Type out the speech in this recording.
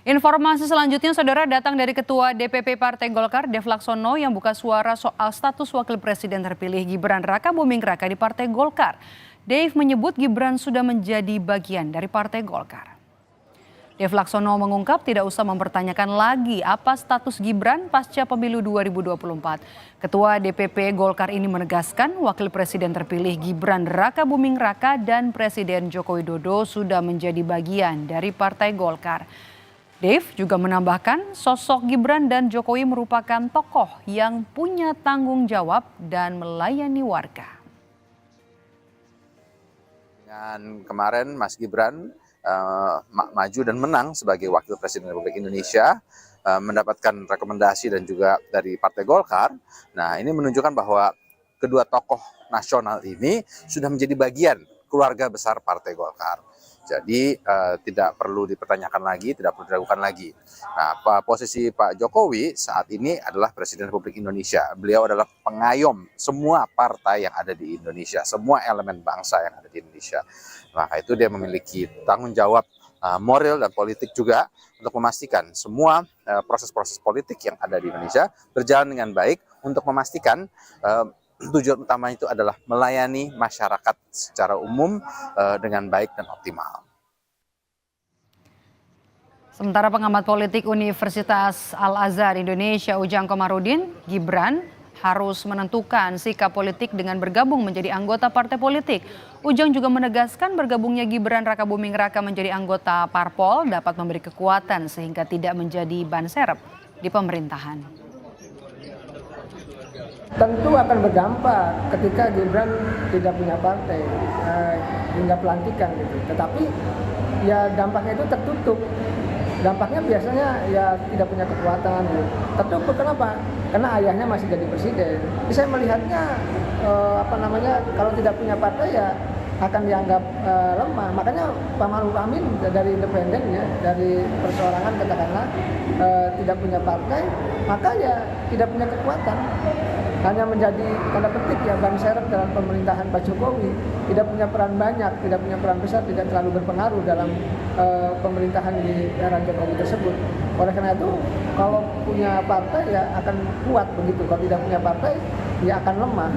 Informasi selanjutnya, saudara, datang dari Ketua DPP Partai Golkar, Dev Laksono, yang buka suara soal status Wakil Presiden terpilih Gibran Raka Buming Raka di Partai Golkar. Dev menyebut Gibran sudah menjadi bagian dari Partai Golkar. Dev Laksono mengungkap tidak usah mempertanyakan lagi apa status Gibran pasca pemilu 2024. Ketua DPP Golkar ini menegaskan Wakil Presiden terpilih Gibran Raka Buming Raka dan Presiden Joko Widodo sudah menjadi bagian dari Partai Golkar. Dev juga menambahkan sosok Gibran dan Jokowi merupakan tokoh yang punya tanggung jawab dan melayani warga. Dengan kemarin Mas Gibran maju dan menang sebagai Wakil Presiden Republik Indonesia, mendapatkan rekomendasi dan juga dari Partai Golkar. Nah, ini menunjukkan bahwa kedua tokoh nasional ini sudah menjadi bagian keluarga besar Partai Golkar. Jadi tidak perlu dipertanyakan lagi, tidak perlu diragukan lagi. Nah, posisi Pak Jokowi saat ini adalah Presiden Republik Indonesia. Beliau adalah pengayom semua partai yang ada di Indonesia, semua elemen bangsa yang ada di Indonesia. Maka itu dia memiliki tanggung jawab moral dan politik juga untuk memastikan semua proses-proses politik yang ada di Indonesia berjalan dengan baik, untuk memastikan tujuan utama itu adalah melayani masyarakat secara umum dengan baik dan optimal. Sementara pengamat politik Universitas Al-Azhar Indonesia Ujang Komarudin, Gibran harus menentukan sikap politik dengan bergabung menjadi anggota partai politik. Ujang juga menegaskan bergabungnya Gibran Raka Buming Raka menjadi anggota parpol dapat memberi kekuatan sehingga tidak menjadi ban serep di pemerintahan. Tentu akan berdampak ketika Gibran tidak punya partai hingga pelantikan gitu. Tetapi ya dampaknya itu tertutup. Dampaknya biasanya ya tidak punya kekuatan. Gitu. Tertutup kenapa? Karena ayahnya masih jadi presiden. Saya melihatnya kalau tidak punya partai ya akan dianggap lemah. Makanya Pak Maruf Amin dari independen ya, dari perseorangan katakanlah tidak punya partai, maka ya tidak punya kekuatan. Hanya menjadi tanda petik ya ban serep dalam pemerintahan Pak Jokowi, tidak punya peran banyak, tidak punya peran besar, tidak terlalu berpengaruh dalam pemerintahan di era Jokowi tersebut. Oleh karena itu, kalau punya partai ya akan kuat begitu, kalau tidak punya partai ya akan lemah.